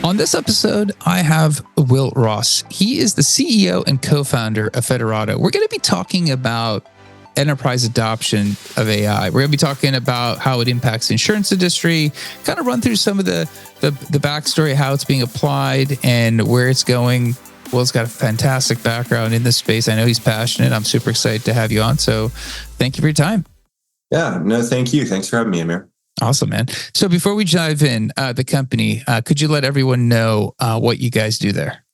On this episode, I have Will Ross. He is the CEO and co-founder of Federato. We're going to be talking about enterprise adoption of AI. We're going to be talking about how it impacts the insurance industry, kind of run through some of the backstory, how it's being applied and where it's going. Will's got a fantastic background in this space. I know he's passionate. I'm super excited to have you on. So thank you for your time. Yeah, no, thank you. Thanks for having me, Amir. Awesome, man. So before we dive in, the company, could you let everyone know what you guys do there?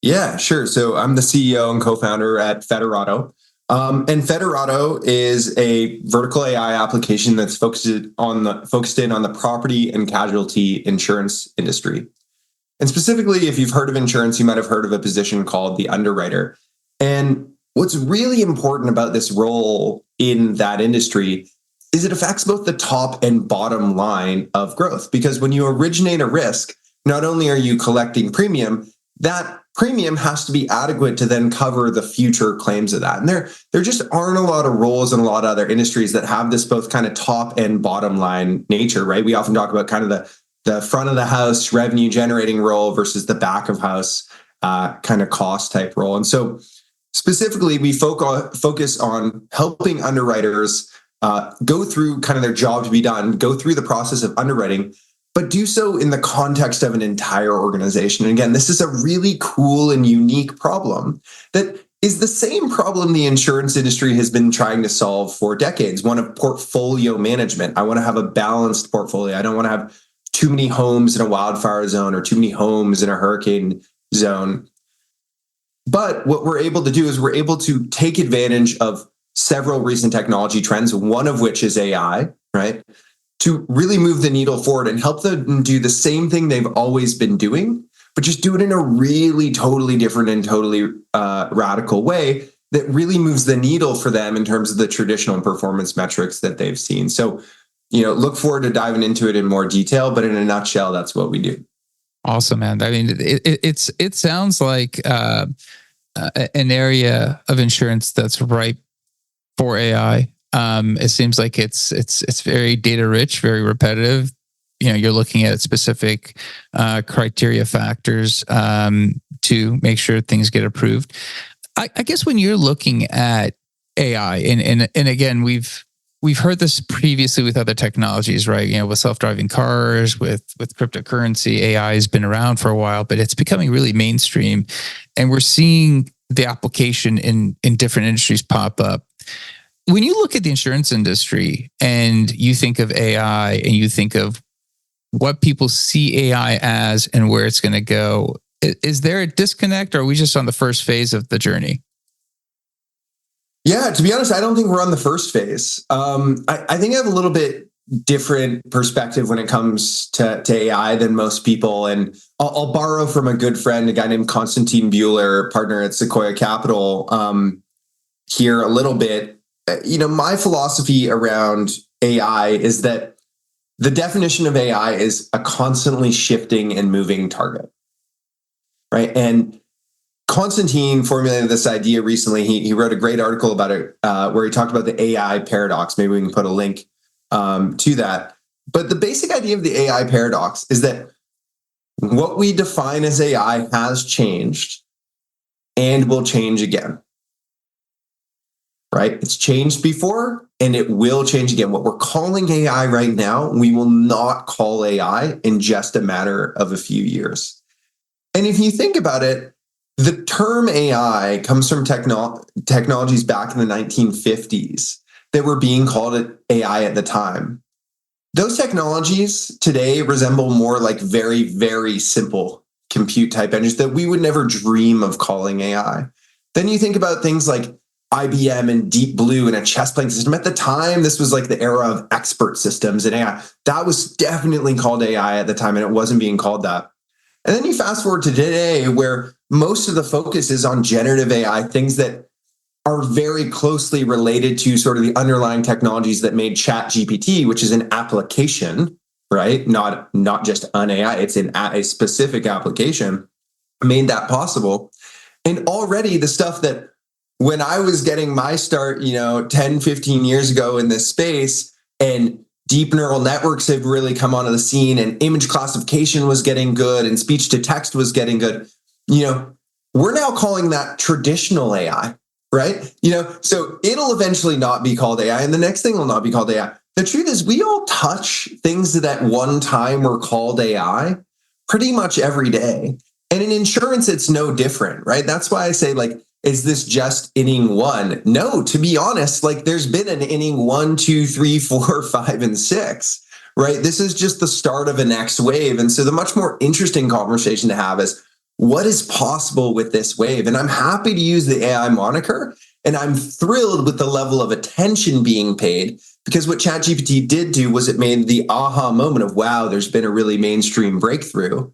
Yeah, sure. So I'm the CEO and co-founder at Federato. And Federato is a vertical AI application that's focused in on the property and casualty insurance industry. And specifically, if you've heard of insurance, you might have heard of a position called the underwriter. And what's really important about this role in that industry is it affects both the top and bottom line of growth. Because when you originate a risk, not only are you collecting premium, that premium has to be adequate to then cover the future claims of that. And there just aren't a lot of roles in a lot of other industries that have this both kind of top and bottom line nature, right? We often talk about kind of the front of the house revenue generating role versus the back of house kind of cost type role. And so specifically, we focus on helping underwriters go through kind of their job to be done, go through the process of underwriting, but do so in the context of an entire organization. And again, this is a really cool and unique problem that is the same problem the insurance industry has been trying to solve for decades, one of portfolio management. I want to have a balanced portfolio. I don't want to have too many homes in a wildfire zone or too many homes in a hurricane zone. But what we're able to do is we're able to take advantage of several recent technology trends, one of which is AI, right? To really move the needle forward and help them do the same thing they've always been doing, but just do it in a really totally different and totally radical way that really moves the needle for them in terms of the traditional performance metrics that they've seen. So, look forward to diving into it in more detail, but in a nutshell, that's what we do. Awesome, man. I mean, it sounds like an area of insurance that's ripe for AI. It seems like it's very data rich, very repetitive. You're looking at specific criteria factors to make sure things get approved. I guess when you're looking at AI, and again, we've heard this previously with other technologies, right? With self-driving cars, with cryptocurrency, AI has been around for a while, but it's becoming really mainstream, and we're seeing the application in different industries pop up. When you look at the insurance industry and you think of AI and you think of what people see AI as and where it's going to go, is there a disconnect, or are we just on the first phase of the journey? Yeah, to be honest, I don't think we're on the first phase. I think I have a little bit different perspective when it comes to AI than most people. And I'll borrow from a good friend, a guy named Konstantin Buehler, partner at Sequoia Capital, here a little bit. My philosophy around AI is that the definition of AI is a constantly shifting and moving target, right? And Konstantin formulated this idea recently. He wrote a great article about it where he talked about the AI paradox. Maybe we can put a link to that. But the basic idea of the AI paradox is that what we define as AI has changed and will change again. Right? It's changed before and it will change again. What we're calling AI right now, we will not call AI in just a matter of a few years. And if you think about it, the term AI comes from technologies back in the 1950s that were being called AI at the time. Those technologies today resemble more like very, very simple compute type engines that we would never dream of calling AI. Then you think about things like IBM and Deep Blue and a chess playing system. At the time, this was like the era of expert systems and AI. That was definitely called AI at the time, and it wasn't being called that. And then you fast forward to today, where most of the focus is on generative AI, things that are very closely related to sort of the underlying technologies that made ChatGPT, which is an application, right? Not just an AI, it's a specific application, made that possible. And already the stuff that when I was getting my start, 10, 15 years ago in this space and deep neural networks have really come onto the scene, and image classification was getting good, and speech to text was getting good. We're now calling that traditional AI, right? So it'll eventually not be called AI, and the next thing will not be called AI. The truth is, we all touch things that at one time were called AI pretty much every day. And in insurance, it's no different, right? That's why I say, is this just inning one? No, to be honest, there's been an inning 1, 2, 3, 4, 5, and 6, right? This is just the start of a next wave. And so the much more interesting conversation to have is, what is possible with this wave? And I'm happy to use the AI moniker, and I'm thrilled with the level of attention being paid, because what ChatGPT did do was it made the aha moment of, wow, there's been a really mainstream breakthrough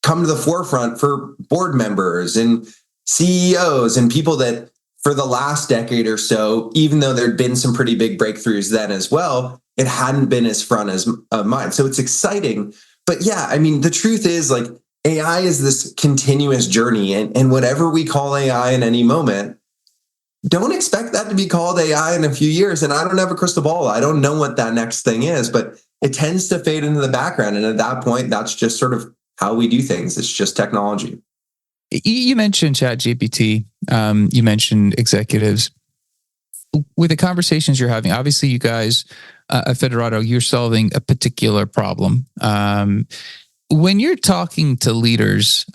come to the forefront for board members and CEOs and people that for the last decade or so, even though there'd been some pretty big breakthroughs then as well, it hadn't been as front as mind. So it's exciting. But yeah, I mean, the truth is, AI is this continuous journey, and whatever we call AI in any moment, don't expect that to be called AI in a few years. And I don't have a crystal ball. I don't know what that next thing is, but it tends to fade into the background. And at that point, that's just sort of how we do things. It's just technology. You mentioned ChatGPT. You mentioned executives. With the conversations you're having, obviously you guys at Federato, you're solving a particular problem. When you're talking to leaders,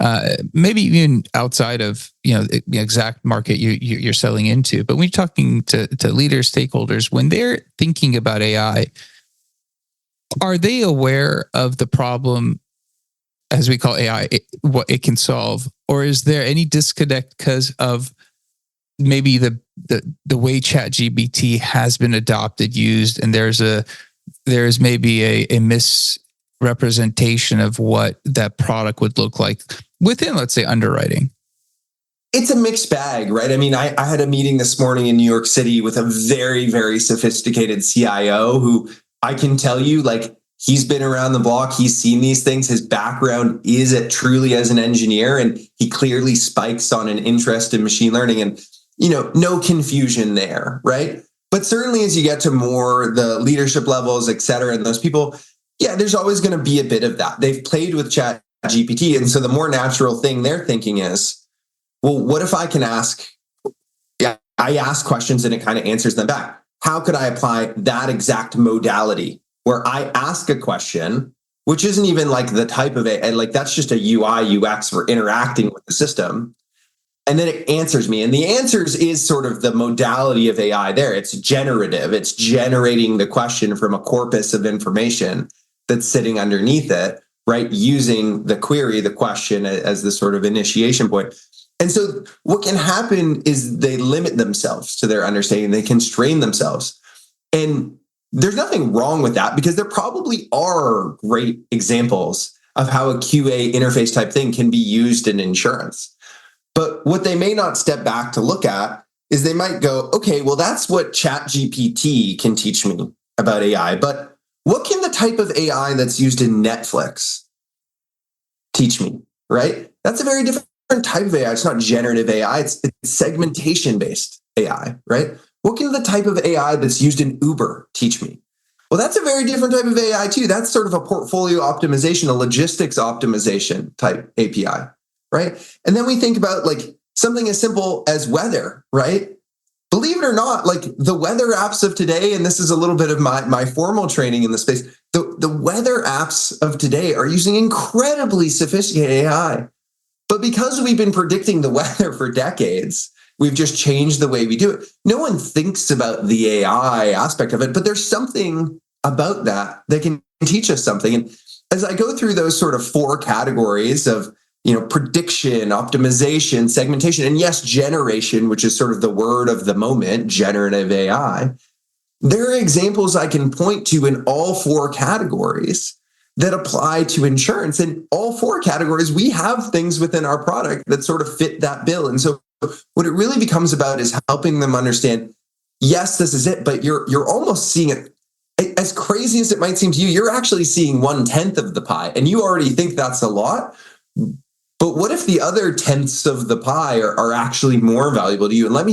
maybe even outside of the exact market you're selling into, but when you're talking to leaders, stakeholders, when they're thinking about AI, are they aware of the problem, as we call AI, what it can solve, or is there any disconnect because of maybe the way ChatGPT has been adopted, used, and there's maybe a misrepresentation of what that product would look like within, let's say, underwriting? It's a mixed bag, right? I mean, I had a meeting this morning in New York City with a very, very sophisticated CIO who I can tell you, he's been around the block. He's seen these things. His background is truly as an engineer, and he clearly spikes on an interest in machine learning, and, no confusion there, right? But certainly as you get to more the leadership levels, et cetera, and those people, yeah, there's always going to be a bit of that. They've played with ChatGPT. And so the more natural thing they're thinking is, well, what if I can I ask questions and it kind of answers them back. How could I apply that exact modality where I ask a question, which isn't even the type of that's just a UI, UX for interacting with the system. And then it answers me. And the answers is sort of the modality of AI there. It's generative. It's generating the question from a corpus of information that's sitting underneath it, right? Using the query, the question as the sort of initiation point. And so what can happen is they limit themselves to their understanding. They constrain themselves. And there's nothing wrong with that, because there probably are great examples of how a QA interface type thing can be used in insurance. But what they may not step back to look at is they might go, okay, well, that's what ChatGPT can teach me about AI. But what can the type of AI that's used in Netflix teach me, right? That's a very different type of AI. It's not generative AI. It's segmentation-based AI, right? What can the type of AI that's used in Uber teach me? Well, that's a very different type of AI too. That's sort of a portfolio optimization, a logistics optimization type API, right? And then we think about something as simple as weather, right? Believe it or not, the weather apps of today, and this is a little bit of my formal training in the space, the weather apps of today are using incredibly sophisticated AI. But because we've been predicting the weather for decades, we've just changed the way we do it. No one thinks about the AI aspect of it, but there's something about that can teach us something. And as I go through those sort of 4 categories of prediction, optimization, segmentation, and yes, generation, which is sort of the word of the moment, generative AI, there are examples I can point to in all 4 categories that apply to insurance. In all 4 categories, we have things within our product that sort of fit that bill. And so what it really becomes about is helping them understand, yes, this is it, but you're almost seeing it. As crazy as it might seem to you, you're actually seeing 1/10 of the pie, and you already think that's a lot. But what if the other tenths of the pie are actually more valuable to you? And let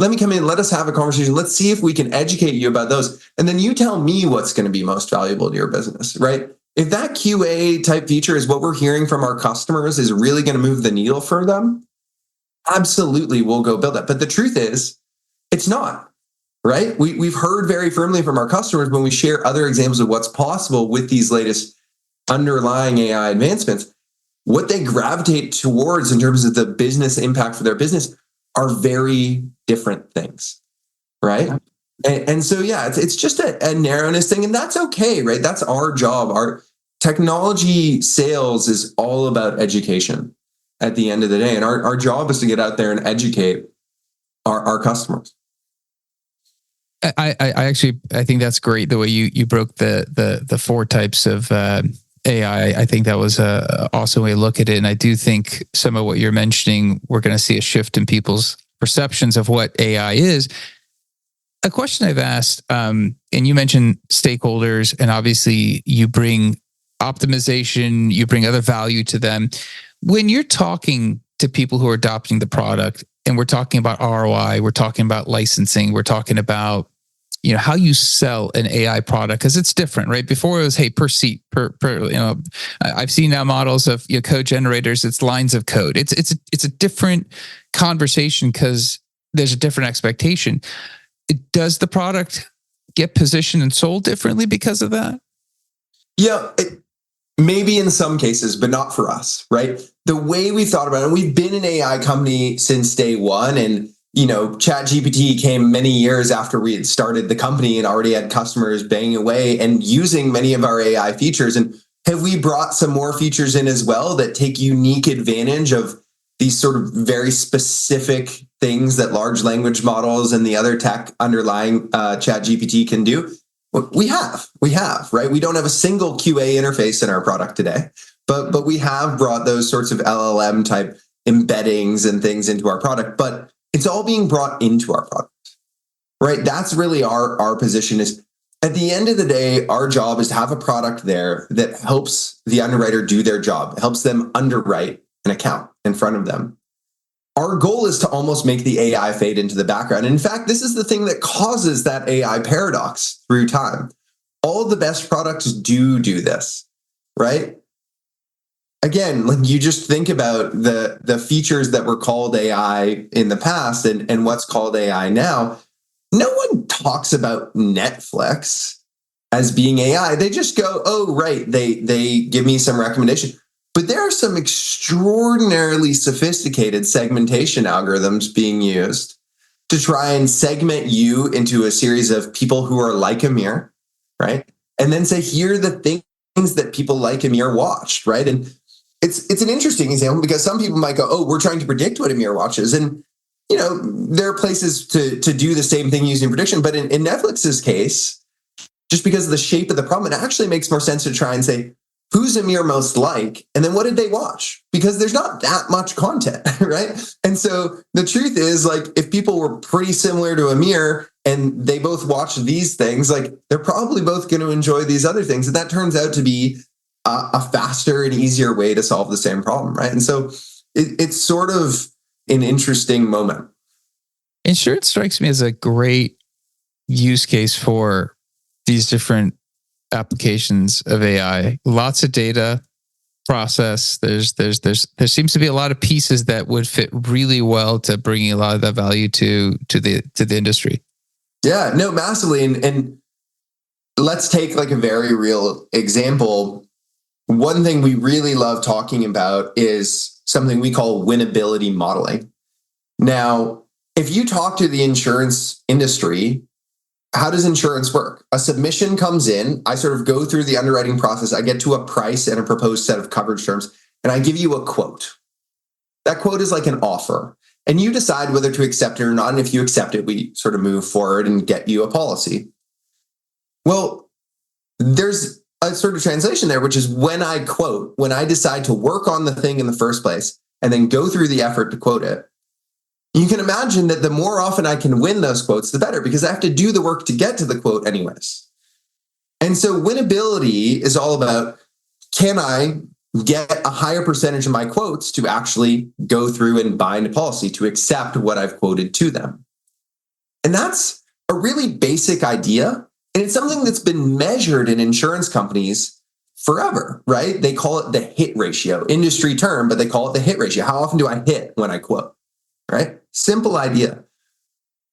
let me come in, let us have a conversation. Let's see if we can educate you about those. And then you tell me what's going to be most valuable to your business, right? If that QA type feature is what we're hearing from our customers is really going to move the needle for them, absolutely we'll go build that. But the truth is, it's not, right? We've heard very firmly from our customers when we share other examples of what's possible with these latest underlying AI advancements, what they gravitate towards in terms of the business impact for their business are very different things, right? And so, yeah, it's just a narrowness thing, and that's okay, right? That's our job. Our technology sales is all about education at the end of the day, and our job is to get out there and educate our customers. I actually think that's great the way you broke the four types of AI. I think that was a awesome way to look at it, and I do think some of what you're mentioning, we're going to see a shift in people's perceptions of what AI is. A question I've asked, and you mentioned stakeholders, and obviously you bring optimization, you bring other value to them. When you're talking to people who are adopting the product, and we're talking about ROI, we're talking about licensing, we're talking about how you sell an AI product, because it's different, right? Before it was, hey, per seat, per I've seen now models of code generators. It's lines of code. It's a different conversation because there's a different expectation. Does the product get positioned and sold differently because of that? Yeah, maybe in some cases, but not for us, right? The way we thought about it, we've been an AI company since day one, and ChatGPT came many years after we had started the company and already had customers banging away and using many of our AI features. And have we brought some more features in as well that take unique advantage of these sort of very specific things that large language models and the other tech underlying ChatGPT can do? We have, right? We don't have a single QA interface in our product today, but we have brought those sorts of LLM type embeddings and things into our product, but it's all being brought into our product, right? That's really our position. Is at the end of the day, our job is to have a product there that helps the underwriter do their job, helps them underwrite an account in front of them. Our goal is to almost make the AI fade into the background. And in fact, this is the thing that causes that AI paradox through time. All the best products do this, right? Again, like you just think about the features that were called AI in the past and what's called AI now. No one talks about Netflix as being AI. They just go, oh, right, they give me some recommendation. But there are some extraordinarily sophisticated segmentation algorithms being used to try and segment you into a series of people who are like Amir, right? And then say, here are the things that people like Amir watched, right? And it's an interesting example because some people might go, oh, we're trying to predict what Amir watches. And, there are places to do the same thing using prediction. But in Netflix's case, just because of the shape of the problem, it actually makes more sense to try and say, who's Amir most like? And then what did they watch? Because there's not that much content, right? And so the truth is, like, if people were pretty similar to Amir and they both watched these things, like, they're probably both going to enjoy these other things. And that turns out to be a faster and easier way to solve the same problem, right? And so it's sort of an interesting moment. Insurance strikes me as a great use case for these different applications of AI. Lots of data process. There seems to be a lot of pieces that would fit really well to bringing a lot of that value to the industry. Yeah, no, massively. And let's take like a very real example. One thing we really love talking about is something we call winnability modeling. Now, if you talk to the insurance industry, how does insurance work? A submission comes in, I sort of go through the underwriting process, I get to a price and a proposed set of coverage terms, and I give you a quote. That quote is like an offer, and you decide whether to accept it or not. And if you accept it, we sort of move forward and get you a policy. Well, there's a sort of translation there, which is when I quote, when I decide to work on the thing in the first place and then go through the effort to quote it, you can imagine that the more often I can win those quotes, the better, because I have to do the work to get to the quote anyways. And so winnability is all about, can I get a higher percentage of my quotes to actually go through and bind a policy, to accept what I've quoted to them? And that's a really basic idea. And it's something that's been measured in insurance companies forever, right? They call it the hit ratio, industry term, but they call it the hit ratio. How often do I hit when I quote, right? Simple idea.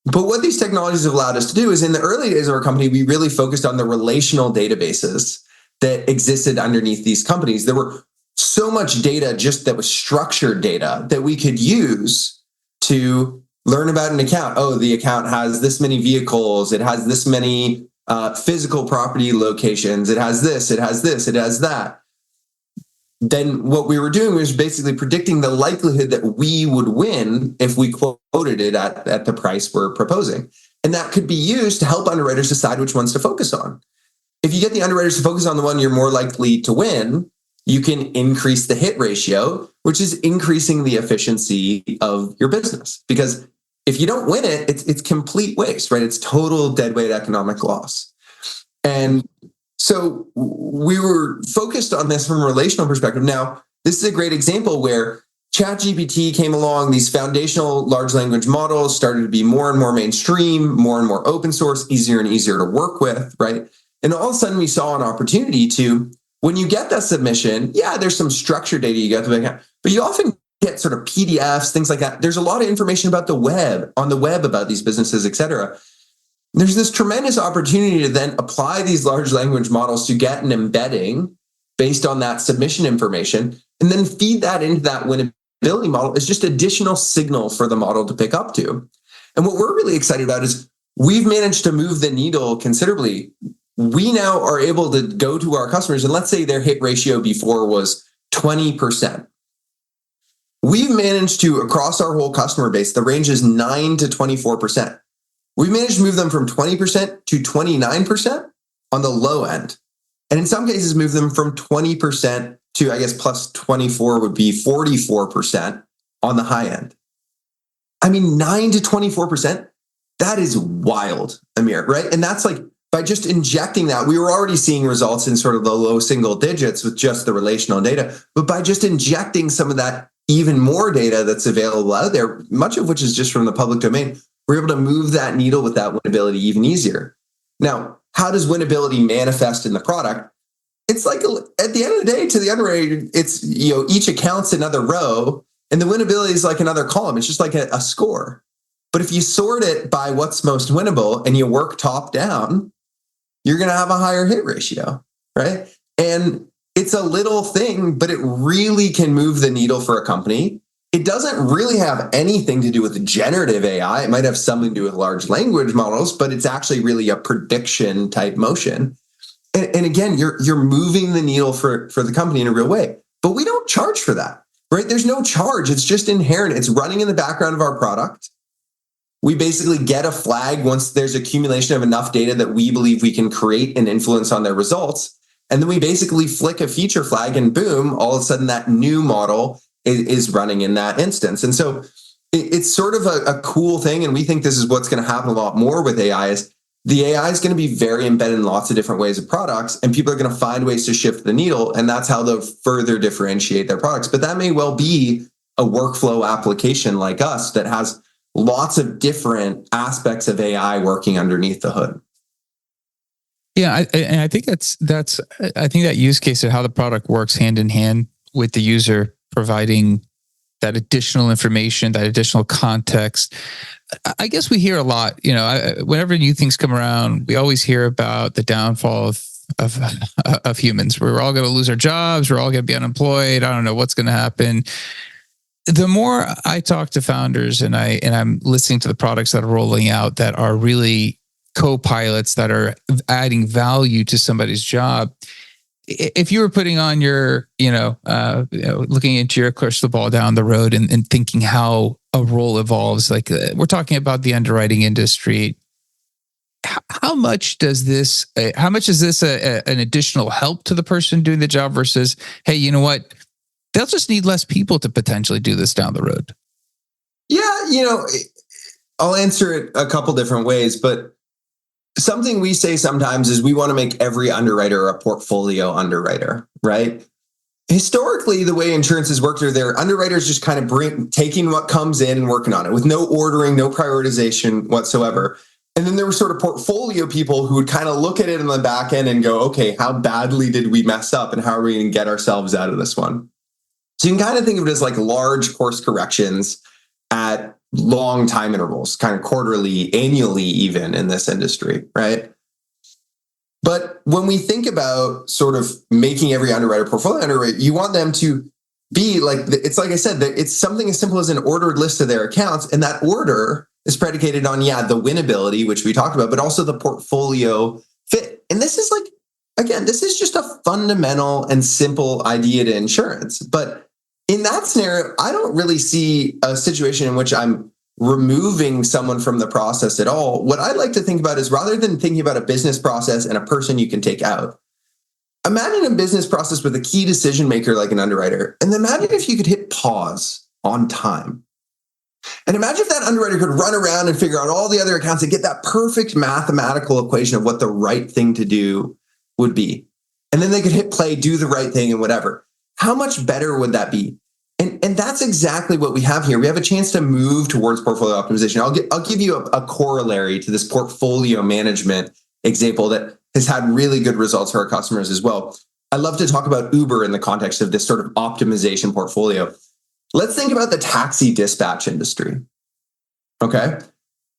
But what these technologies have allowed us to do is in the early days of our company, we really focused on the relational databases that existed underneath these companies. There were so much data just that was structured data that we could use to learn about an account. Oh, the account has this many vehicles. It has this many physical property locations. It has this, it has this, it has that. Then what we were doing was basically predicting the likelihood that we would win if we quoted it at the price we're proposing. And that could be used to help underwriters decide which ones to focus on. If you get the underwriters to focus on the one you're more likely to win, you can increase the hit ratio, which is increasing the efficiency of your business. Because if you don't win it, it's complete waste, right? It's total deadweight economic loss. And so we were focused on this from a relational perspective. Now, this is a great example where ChatGPT came along, these foundational large language models started to be more and more mainstream, more and more open source, easier and easier to work with, right? And all of a sudden we saw an opportunity to, when you get that submission, yeah, there's some structured data you got to make out, but you often get sort of PDFs, things like that. There's a lot of information about the web, on the web about these businesses, et cetera. There's this tremendous opportunity to then apply these large language models to get an embedding based on that submission information, and then feed that into that winnability model as just additional signal for the model to pick up to. And what we're really excited about is we've managed to move the needle considerably. We now are able to go to our customers, and let's say their hit ratio before was 20%. We've managed to, across our whole customer base, the range is 9 to 24%. We've managed to move them from 20% to 29% on the low end. And in some cases, move them from 20% to, I guess, plus 24 would be 44% on the high end. I mean, 9 to 24%, that is wild, Amir, right? And that's like, by just injecting that, we were already seeing results in sort of the low single digits with just the relational data. But by just injecting some of that even more data that's available out there, much of which is just from the public domain, we're able to move that needle with that winnability even easier. Now, how does winnability manifest in the product? It's like, at the end of the day, to the underwriter, it's, each account's another row, and the winnability is like another column. It's just like a score. But if you sort it by what's most winnable and you work top down, you're going to have a higher hit ratio, right? And it's a little thing, but it really can move the needle for a company. It doesn't really have anything to do with generative AI. It might have something to do with large language models, but it's actually really a prediction type motion. And again, you're moving the needle for the company in a real way. But we don't charge for that, right? There's no charge. It's just inherent. It's running in the background of our product. We basically get a flag once there's accumulation of enough data that we believe we can create an influence on their results. And then we basically flick a feature flag and boom, all of a sudden that new model is running in that instance. And so it's sort of a cool thing. And we think this is what's going to happen a lot more with AI is the AI is going to be very embedded in lots of different ways of products, and people are going to find ways to shift the needle. And that's how they'll further differentiate their products. But that may well be a workflow application like us that has lots of different aspects of AI working underneath the hood. Yeah, I think I think that use case of how the product works hand in hand with the user providing that additional information, that additional context. I guess we hear a lot, whenever new things come around, we always hear about the downfall of humans. We're all going to lose our jobs. We're all going to be unemployed. I don't know what's going to happen. The more I talk to founders and I'm listening to the products that are rolling out that are really co-pilots that are adding value to somebody's job. If you were putting on your, looking into your crystal ball down the road and thinking how a role evolves, like we're talking about the underwriting industry, how much is this an additional help to the person doing the job versus, hey, you know what? They'll just need less people to potentially do this down the road. Yeah, I'll answer it a couple different ways, but something we say sometimes is we want to make every underwriter a portfolio underwriter, right? Historically, the way insurance has worked are their underwriters just kind of taking what comes in and working on it with no ordering, no prioritization whatsoever. And then there were sort of portfolio people who would kind of look at it in the back end and go, okay, how badly did we mess up and how are we going to get ourselves out of this one? So you can kind of think of it as like large course corrections at long time intervals, kind of quarterly, annually, even in this industry, right? But when we think about sort of making every underwriter portfolio underwriter, you want them to be like, it's like I said, it's something as simple as an ordered list of their accounts. And that order is predicated on, the winnability, which we talked about, but also the portfolio fit. And this is like, again, this is just a fundamental and simple idea to insurance. But in that scenario, I don't really see a situation in which I'm removing someone from the process at all. What I like to think about is, rather than thinking about a business process and a person you can take out, imagine a business process with a key decision maker like an underwriter. And then imagine if you could hit pause on time. And imagine if that underwriter could run around and figure out all the other accounts and get that perfect mathematical equation of what the right thing to do would be. And then they could hit play, do the right thing and whatever. How much better would that be? And that's exactly what we have here. We have a chance to move towards portfolio optimization. I'll give you a corollary to this portfolio management example that has had really good results for our customers as well. I love to talk about Uber in the context of this sort of optimization portfolio. Let's think about the taxi dispatch industry. Okay.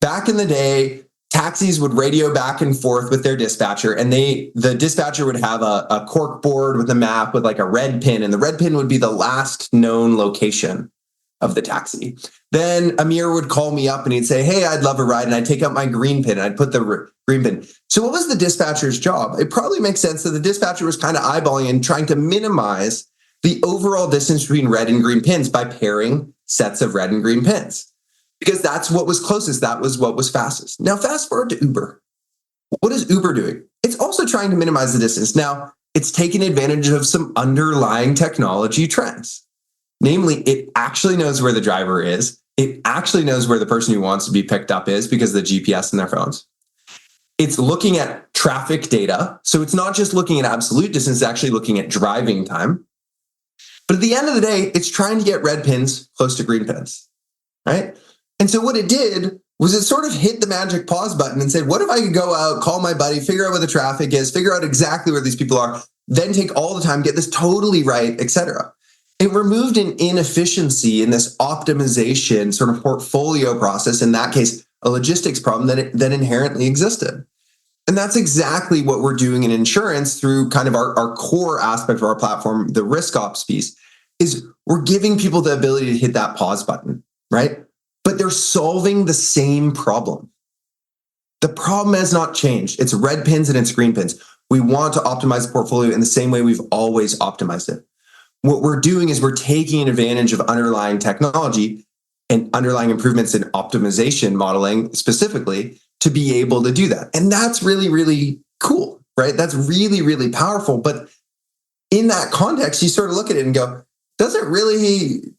Back in the day, taxis would radio back and forth with their dispatcher, and the dispatcher would have a cork board with a map with like a red pin, and the red pin would be the last known location of the taxi. Then Amir would call me up and he'd say, hey, I'd love a ride. And I'd take out my green pin and I'd put the green pin. So what was the dispatcher's job? It probably makes sense that the dispatcher was kind of eyeballing and trying to minimize the overall distance between red and green pins by pairing sets of red and green pins, because that's what was closest. That was what was fastest. Now, fast forward to Uber. What is Uber doing? It's also trying to minimize the distance. Now, it's taking advantage of some underlying technology trends. Namely, it actually knows where the driver is. It actually knows where the person who wants to be picked up is because of the GPS in their phones. It's looking at traffic data. So it's not just looking at absolute distance, it's actually looking at driving time. But at the end of the day, it's trying to get red pins close to green pins, right? And so what it did was it sort of hit the magic pause button and said, what if I could go out, call my buddy, figure out where the traffic is, figure out exactly where these people are, then take all the time, get this totally right, et cetera. It removed an inefficiency in this optimization sort of portfolio process, in that case, a logistics problem that inherently existed. And that's exactly what we're doing in insurance through kind of our core aspect of our platform, the risk ops piece, is we're giving people the ability to hit that pause button, right? But they're solving the same problem. The problem has not changed. It's red pins and it's green pins. We want to optimize the portfolio in the same way we've always optimized it. What we're doing is we're taking advantage of underlying technology and underlying improvements in optimization modeling specifically to be able to do that. And that's really, really cool, right? That's really, really powerful. But in that context, you sort of look at it and go, does it really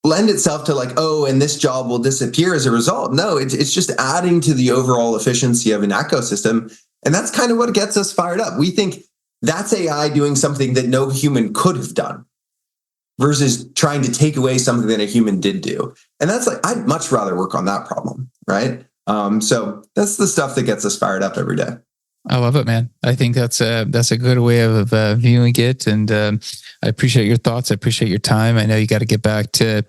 lend itself to like, oh, and this job will disappear as a result? No, it's just adding to the overall efficiency of an ecosystem. And that's kind of what gets us fired up. We think that's AI doing something that no human could have done versus trying to take away something that a human did do. And that's like, I'd much rather work on that problem, right? So that's the stuff that gets us fired up every day. I love it, man. I think that's a good way of viewing it. And I appreciate your thoughts. I appreciate your time. I know you got to get back to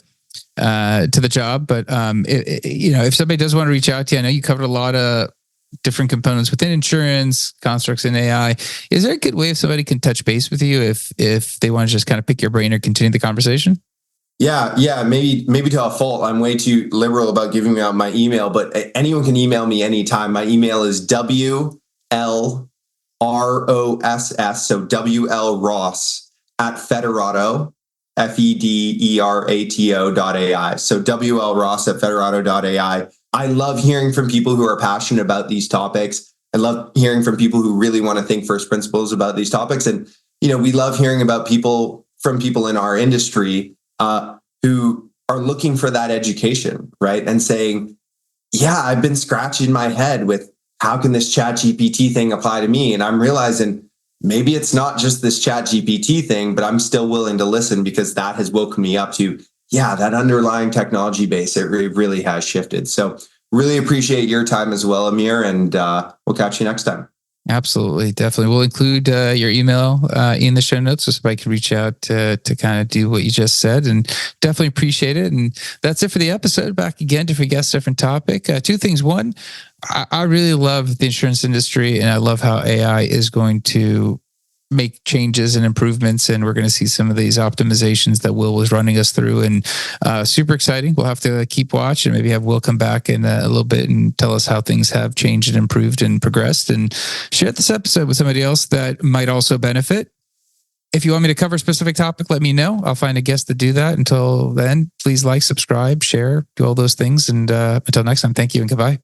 the job, but if somebody does want to reach out to you, I know you covered a lot of different components within insurance, constructs in AI. Is there a good way if somebody can touch base with you if they want to just kind of pick your brain or continue the conversation? Yeah. Maybe to a fault. I'm way too liberal about giving out my email, but anyone can email me anytime. My email is WLROSS, so WLRoss at Federato, FEDERATO.ai. So WLRoss at Federato.ai. I love hearing from people who are passionate about these topics. I love hearing from people who really want to think first principles about these topics. And, we love hearing about people in our industry who are looking for that education, right? And saying, yeah, I've been scratching my head with how can this ChatGPT thing apply to me? And I'm realizing maybe it's not just this ChatGPT thing, but I'm still willing to listen because that has woken me up to, yeah, that underlying technology base, it really has shifted. So Really appreciate your time as well, Amir, and we'll catch you next time. Absolutely. Definitely. We'll include your email in the show notes so somebody can reach out to kind of do what you just said, and definitely appreciate it. And that's it for the episode. Back again, different guest, different topic. Two things. One, I really love the insurance industry, and I love how AI is going to make changes and improvements, and we're going to see some of these optimizations that Will was running us through, and super exciting. We'll have to keep watch and maybe have Will come back in a little bit and tell us how things have changed and improved and progressed, and share this episode with somebody else that might also benefit. If you want me to cover a specific topic, let me know. I'll find a guest to do that. Until then, please like, subscribe, share, do all those things. And until next time, thank you and goodbye.